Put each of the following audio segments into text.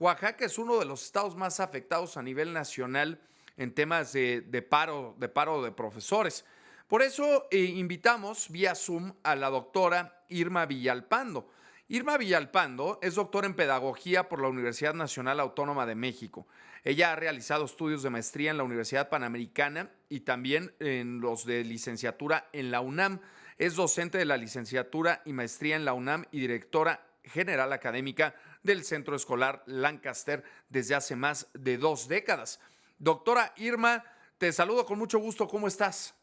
Oaxaca es uno de los estados más afectados a nivel nacional en temas de paro de profesores. Por eso invitamos vía Zoom a la doctora Irma Villalpando. Irma Villalpando es doctora en pedagogía por la Universidad Nacional Autónoma de México. Ella ha realizado estudios de maestría en la Universidad Panamericana y también en los de licenciatura en la UNAM. Es docente de la licenciatura y maestría en la UNAM y directora general académica del Centro Escolar Lancaster desde hace más de 2 décadas. Doctora Irma, te saludo con mucho gusto. ¿Cómo estás?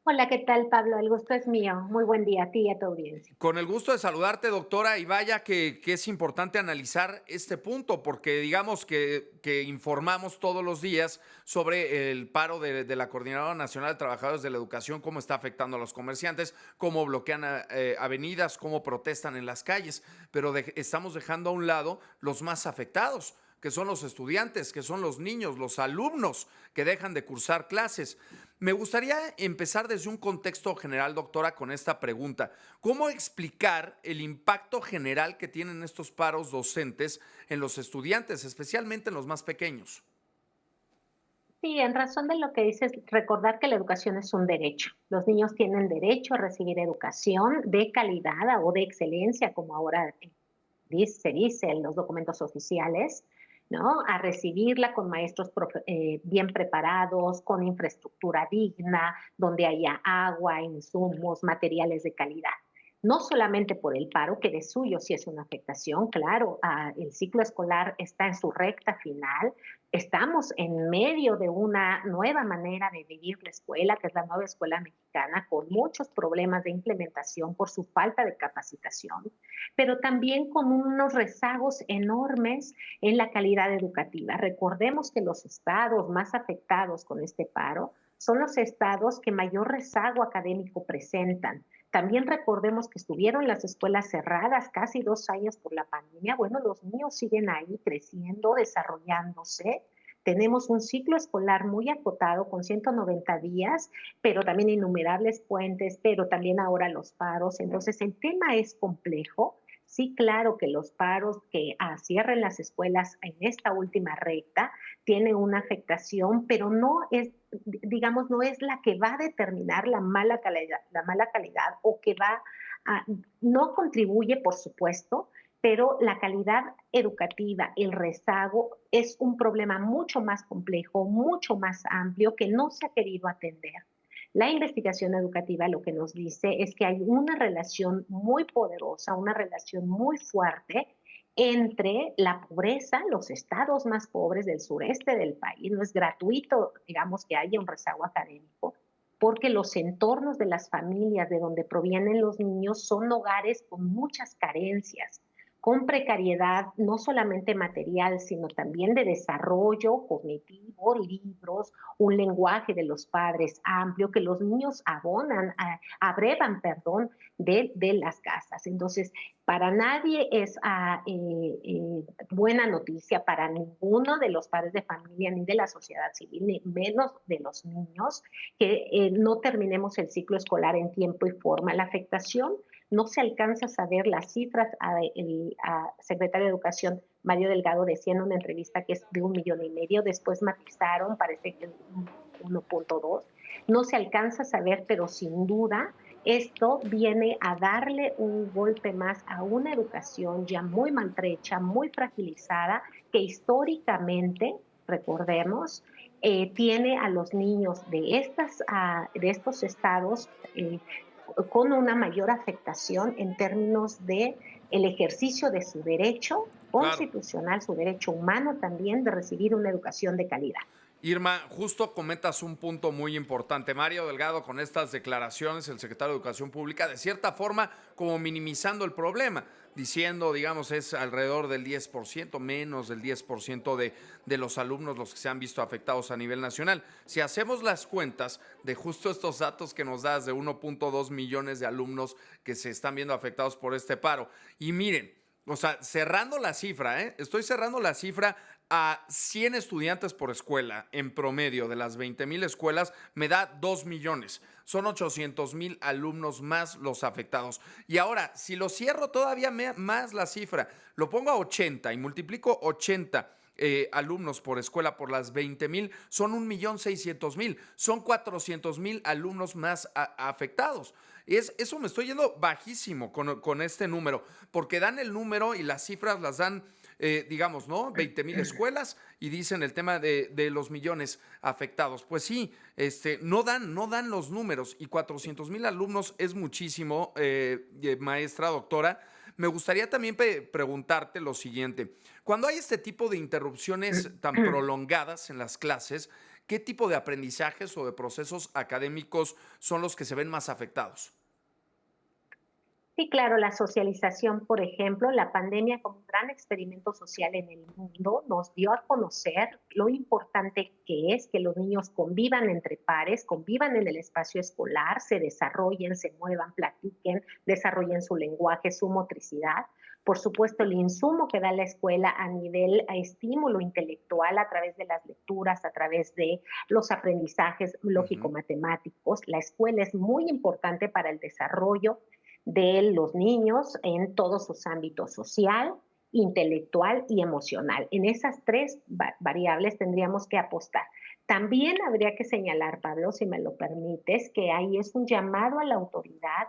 Hola, ¿qué tal, Pablo? El gusto es mío. Muy buen día a ti y a tu audiencia. Con el gusto de saludarte, doctora, y vaya que es importante analizar este punto, porque digamos que informamos todos los días sobre el paro de la Coordinadora Nacional de Trabajadores de la Educación, cómo está afectando a los comerciantes, cómo bloquean avenidas, cómo protestan en las calles, pero estamos dejando a un lado los más afectados, que son los estudiantes, que son los niños, los alumnos que dejan de cursar clases. Me gustaría empezar desde un contexto general, doctora, con esta pregunta. ¿Cómo explicar el impacto general que tienen estos paros docentes en los estudiantes, especialmente en los más pequeños? Sí, en razón de lo que dices, recordar que la educación es un derecho. Los niños tienen derecho a recibir educación de calidad o de excelencia, como ahora se dice en los documentos oficiales, ¿no? A recibirla con maestros bien preparados, con infraestructura digna, donde haya agua, insumos, materiales de calidad. No solamente por el paro, que de suyo sí es una afectación, claro, el ciclo escolar está en su recta final, estamos en medio de una nueva manera de vivir la escuela, que es la nueva escuela mexicana, con muchos problemas de implementación por su falta de capacitación, pero también con unos rezagos enormes en la calidad educativa. Recordemos que los estados más afectados con este paro son los estados que mayor rezago académico presentan. También recordemos que estuvieron las escuelas cerradas casi 2 años por la pandemia. Bueno, los niños siguen ahí creciendo, desarrollándose. Tenemos un ciclo escolar muy acotado con 190 días, pero también innumerables puentes, pero también ahora los paros. Entonces, el tema es complejo. Sí, claro que los paros que cierren las escuelas en esta última recta tienen una afectación, pero no es, digamos, no es la que va a determinar la mala calidad o que va a, no contribuye, por supuesto, pero la calidad educativa, el rezago, es un problema mucho más complejo, mucho más amplio que no se ha querido atender. La investigación educativa lo que nos dice es que hay una relación muy poderosa, una relación muy fuerte entre la pobreza, los estados más pobres del sureste del país. No es gratuito, digamos, que haya un rezago académico, porque los entornos de las familias de donde provienen los niños son hogares con muchas carencias, con precariedad no solamente material, sino también de desarrollo cognitivo, libros, un lenguaje de los padres amplio que los niños abrevan, perdón, de las casas. Entonces, para nadie es buena noticia, para ninguno de los padres de familia ni de la sociedad civil, ni menos de los niños, que no terminemos el ciclo escolar en tiempo y forma. La afectación no se alcanza a saber las cifras. El secretario de Educación, Mario Delgado, decía en una entrevista que es de 1,5 millones, después matizaron, parece que 1,2. No se alcanza a saber, pero sin duda esto viene a darle un golpe más a una educación ya muy maltrecha, muy fragilizada, que históricamente, recordemos, tiene a los niños de estos estados con una mayor afectación en términos de el ejercicio de su derecho Claro. constitucional, su derecho humano también de recibir una educación de calidad. Irma, justo comentas un punto muy importante. Mario Delgado, con estas declaraciones, el secretario de Educación Pública, de cierta forma, como minimizando el problema, diciendo, digamos, es alrededor del 10%, menos del 10% de los alumnos los que se han visto afectados a nivel nacional. Si hacemos las cuentas de justo estos datos que nos das de 1,2 millones de alumnos que se están viendo afectados por este paro, y miren, O sea, cerrando la cifra, ¿eh? Estoy cerrando la cifra a 100 estudiantes por escuela en promedio de las 20,000 escuelas, me da 2 millones. Son 800,000 alumnos más los afectados. Y ahora, si lo cierro todavía más la cifra, lo pongo a 80 y multiplico 80 alumnos por escuela por las 20,000, son 1,600,000. Son 400,000 alumnos más afectados. Eso me estoy yendo bajísimo con este número, porque dan el número y las cifras las dan, digamos, ¿no? 20,000 escuelas y dicen el tema de los millones afectados. Pues sí, no dan los números y 400,000 alumnos es muchísimo, maestra, doctora. Me gustaría también preguntarte lo siguiente. Cuando hay este tipo de interrupciones tan prolongadas en las clases, ¿qué tipo de aprendizajes o de procesos académicos son los que se ven más afectados? Sí, claro, la socialización, por ejemplo, la pandemia como un gran experimento social en el mundo nos dio a conocer lo importante que es que los niños convivan entre pares, convivan en el espacio escolar, se desarrollen, se muevan, platiquen, desarrollen su lenguaje, su motricidad. Por supuesto, el insumo que da la escuela a nivel a estímulo intelectual a través de las lecturas, a través de los aprendizajes Ujú. lógico-matemáticos. La escuela es muy importante para el desarrollo de los niños en todos sus ámbitos social, intelectual y emocional. En esas tres variables tendríamos que apostar. También habría que señalar, Pablo, si me lo permites, que ahí es un llamado a la autoridad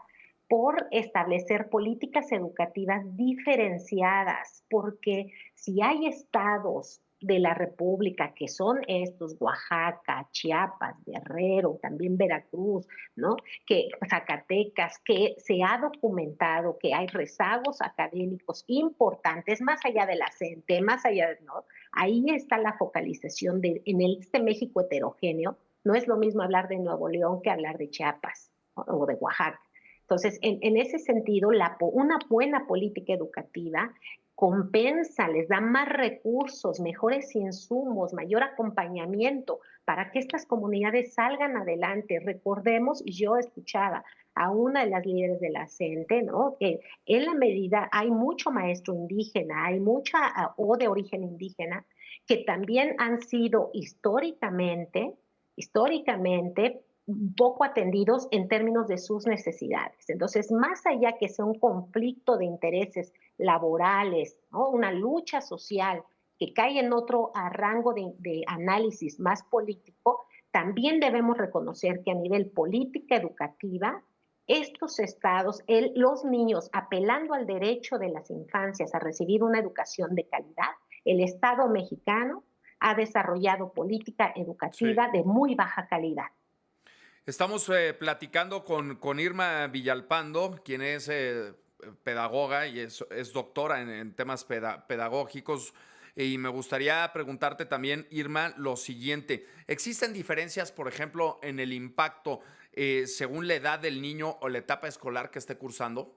por establecer políticas educativas diferenciadas, porque si hay estados de la República que son estos, Oaxaca, Chiapas, Guerrero, también Veracruz, ¿no? Que Zacatecas, que se ha documentado que hay rezagos académicos importantes, más allá de la CENTE, más allá de, ¿no? Ahí está la focalización en este México heterogéneo. No es lo mismo hablar de Nuevo León que hablar de Chiapas, ¿no? O de Oaxaca. Entonces, en ese sentido, una buena política educativa compensa, les da más recursos, mejores insumos, mayor acompañamiento para que estas comunidades salgan adelante. Recordemos, y yo escuchaba a una de las líderes de la CENTE, ¿no? Que en la medida hay mucho maestro indígena, hay mucha o de origen indígena, que también han sido históricamente poco atendidos en términos de sus necesidades. Entonces, más allá que sea un conflicto de intereses laborales, ¿no? Una lucha social que cae en otro rango de análisis más político, también debemos reconocer que a nivel política educativa, estos estados, los niños, apelando al derecho de las infancias a recibir una educación de calidad, el Estado mexicano ha desarrollado política Sí. educativa de muy baja calidad. Estamos platicando con Irma Villalpando, quien es pedagoga y es doctora en temas pedagógicos. Y me gustaría preguntarte también, Irma, lo siguiente. ¿Existen diferencias, por ejemplo, en el impacto según la edad del niño o la etapa escolar que esté cursando?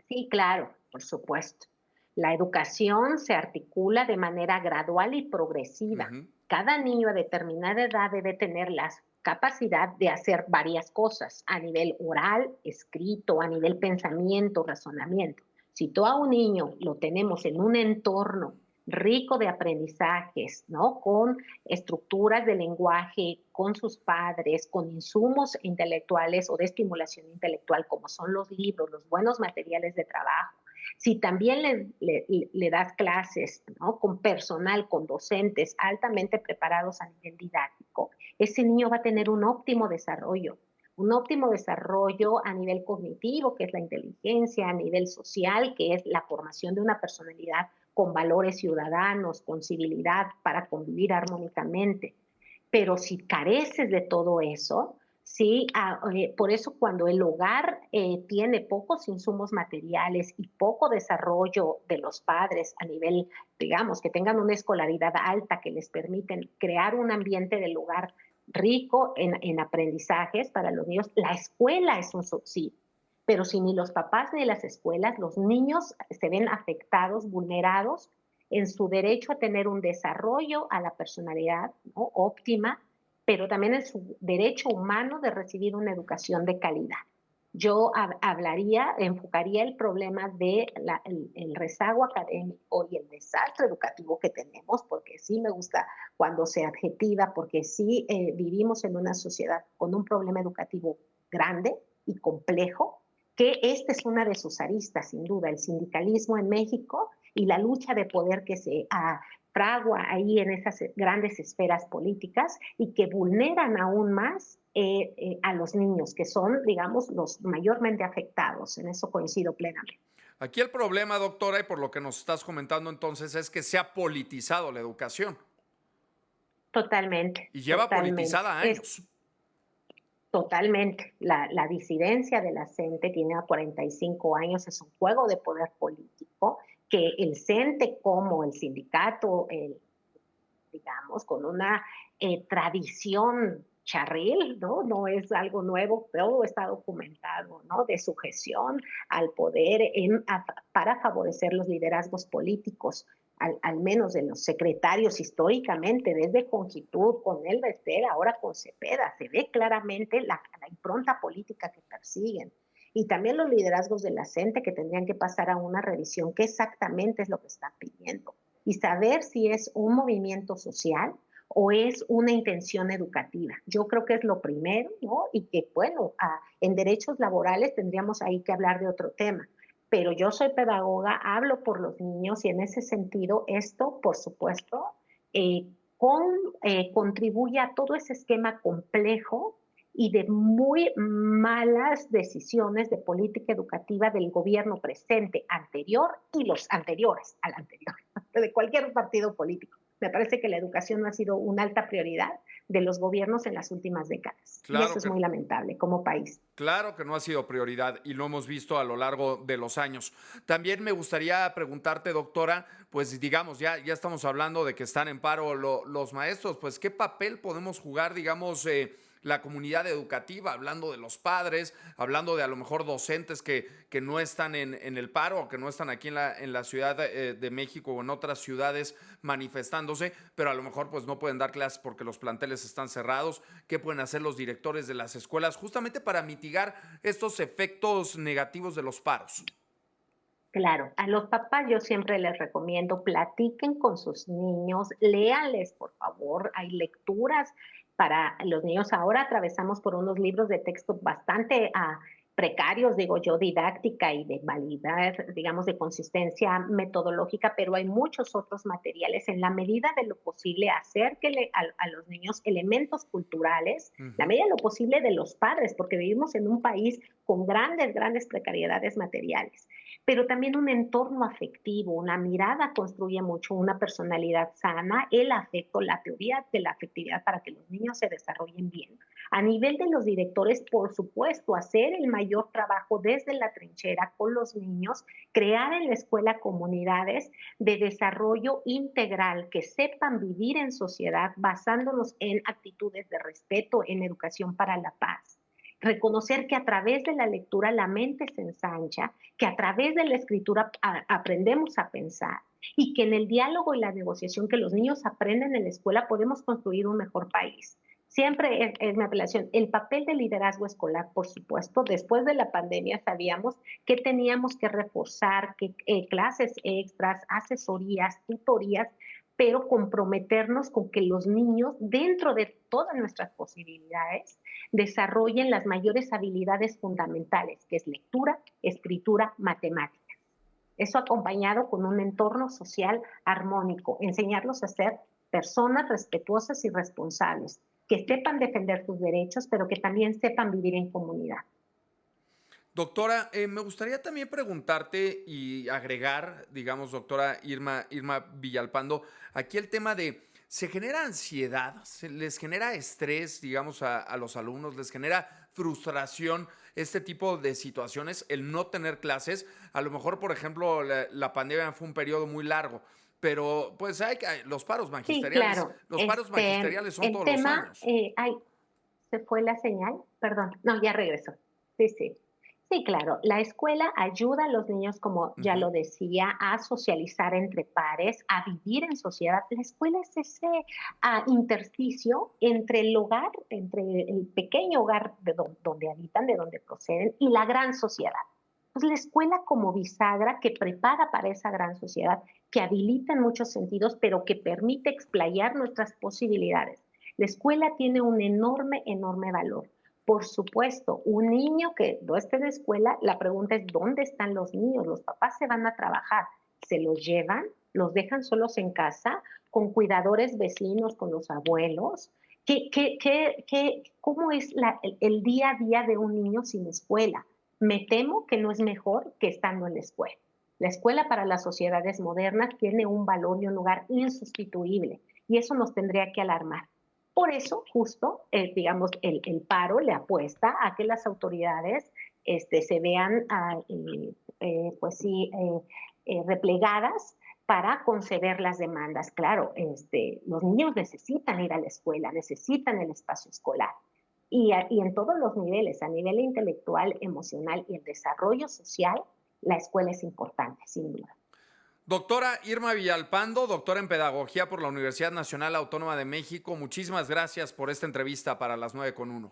Sí, claro, por supuesto. La educación se articula de manera gradual y progresiva. Ujú. Cada niño a determinada edad debe tener la capacidad de hacer varias cosas a nivel oral, escrito, a nivel pensamiento, razonamiento. Si tú a un niño lo tenemos en un entorno rico de aprendizajes, ¿no? Con estructuras de lenguaje, con sus padres, con insumos intelectuales o de estimulación intelectual, como son los libros, los buenos materiales de trabajo. Si también le das clases, ¿no? Con personal, con docentes altamente preparados a nivel didáctico, ese niño va a tener un óptimo desarrollo a nivel cognitivo, que es la inteligencia, a nivel social, que es la formación de una personalidad con valores ciudadanos, con civilidad para convivir armónicamente. Pero si careces de todo eso, sí, por eso cuando el hogar tiene pocos insumos materiales y poco desarrollo de los padres a nivel, digamos, que tengan una escolaridad alta que les permiten crear un ambiente del hogar rico en aprendizajes para los niños, la escuela es un subsidio. Pero si ni los papás ni las escuelas, los niños se ven afectados, vulnerados en su derecho a tener un desarrollo a la personalidad, ¿no? Óptima, pero también en su derecho humano de recibir una educación de calidad. enfocaría el problema de el rezago académico y el desastre educativo que tenemos, porque sí me gusta cuando se adjetiva, porque sí vivimos en una sociedad con un problema educativo grande y complejo, que esta es una de sus aristas, sin duda, el sindicalismo en México y la lucha de poder que se fragua ahí en esas grandes esferas políticas y que vulneran aún más a los niños, que son, digamos, los mayormente afectados. En eso coincido plenamente. Aquí el problema, doctora, y por lo que nos estás comentando entonces, es que se ha politizado la educación Totalmente, y lleva totalmente. politizada años. Totalmente. La disidencia de la CENTE tiene a 45 años, es un juego de poder político que el CENTE como el sindicato, digamos, con una tradición charril, ¿no? No es algo nuevo, todo está documentado, ¿no? De sujeción al poder para favorecer los liderazgos políticos, al menos de los secretarios históricamente, desde Conjitud, con Elba Ester, ahora con Cepeda, se ve claramente la impronta política que persiguen. Y también los liderazgos de la CENTE que tendrían que pasar a una revisión, qué exactamente es lo que están pidiendo y saber si es un movimiento social o es una intención educativa. Yo creo que es lo primero, ¿no? Y que, bueno, en derechos laborales tendríamos ahí que hablar de otro tema. Pero yo soy pedagoga, hablo por los niños y en ese sentido esto, por supuesto, eh, con, contribuye a todo ese esquema complejo y de muy malas decisiones de política educativa del gobierno presente, anterior y los anteriores al anterior, de cualquier partido político. Me parece que la educación no ha sido una alta prioridad de los gobiernos en las últimas décadas. Y eso Claro es que, muy lamentable como país. claro que no ha sido prioridad y lo hemos visto a lo largo de los años. También me gustaría preguntarte, doctora, pues digamos, ya estamos hablando de que están en paro los maestros, pues ¿qué papel podemos jugar, digamos, la comunidad educativa, hablando de los padres, hablando de a lo mejor docentes que no están en el paro o que no están aquí en la Ciudad de México o en otras ciudades manifestándose, pero a lo mejor pues no pueden dar clases porque los planteles están cerrados? ¿Qué pueden hacer los directores de las escuelas justamente para mitigar estos efectos negativos de los paros? Claro, a los papás yo siempre les recomiendo, platiquen con sus niños, léanles, por favor, hay lecturas para los niños. Ahora atravesamos por unos libros de texto bastante precarios, digo yo, didáctica y de validad, digamos, de consistencia metodológica, pero hay muchos otros materiales en la medida de lo posible, acérquenle a los niños elementos culturales, la Ujú. medida de lo posible de los padres, porque vivimos en un país con grandes, grandes precariedades materiales, pero también un entorno afectivo, una mirada construye mucho una personalidad sana, el afecto, la teoría de la afectividad para que los niños se desarrollen bien. A nivel de los directores, por supuesto, hacer el mayor trabajo desde la trinchera con los niños, crear en la escuela comunidades de desarrollo integral que sepan vivir en sociedad basándonos en actitudes de respeto, en educación para la paz. Reconocer que a través de la lectura la mente se ensancha, que a través de la escritura aprendemos a pensar y que en el diálogo y la negociación que los niños aprenden en la escuela podemos construir un mejor país. Siempre es mi apelación. El papel del liderazgo escolar, por supuesto, después de la pandemia sabíamos que teníamos que reforzar que, clases extras, asesorías, tutorías, pero comprometernos con que los niños, dentro de todas nuestras posibilidades, desarrollen las mayores habilidades fundamentales, que es lectura, escritura, matemáticas. Eso acompañado con un entorno social armónico, enseñarlos a ser personas respetuosas y responsables, que sepan defender sus derechos, pero que también sepan vivir en comunidad. Doctora, me gustaría también preguntarte y agregar, digamos, doctora Irma Villalpando, aquí el tema de, ¿se genera ansiedad? ¿Les genera estrés, digamos, a los alumnos? ¿Les genera frustración este tipo de situaciones, el no tener clases? A lo mejor, por ejemplo, la pandemia fue un periodo muy largo, pero pues los paros Sí, magisteriales, claro. los paros magisteriales son El todos los tema, años. ay, se fue la señal, perdón, no, ya regresó. Sí, sí. Sí, claro. La escuela ayuda a los niños, como ya Ujú. lo decía, a socializar entre pares, a vivir en sociedad. La escuela es ese intersticio entre el hogar, entre el pequeño hogar donde habitan, de donde proceden, y la gran sociedad. Pues la escuela como bisagra que prepara para esa gran sociedad, que habilita en muchos sentidos, pero que permite explayar nuestras posibilidades. La escuela tiene un enorme, enorme valor. Por supuesto, un niño que no esté en la escuela, la pregunta es, ¿dónde están los niños? Los papás se van a trabajar, se los llevan, los dejan solos en casa, con cuidadores vecinos, con los abuelos. ¿Cómo es el día a día de un niño sin escuela? Me temo que no es mejor que estando en la escuela. La escuela para las sociedades modernas tiene un valor y un lugar insustituible y eso nos tendría que alarmar. Por eso, justo, digamos, el paro le apuesta a que las autoridades se vean, pues sí, replegadas para conceder las demandas. Claro, los niños necesitan ir a la escuela, necesitan el espacio escolar. Y en todos los niveles, a nivel intelectual, emocional y el desarrollo social, la escuela es importante, sin duda. Doctora Irma Villalpando, doctora en Pedagogía por la Universidad Nacional Autónoma de México, muchísimas gracias por esta entrevista para las 9 con 1.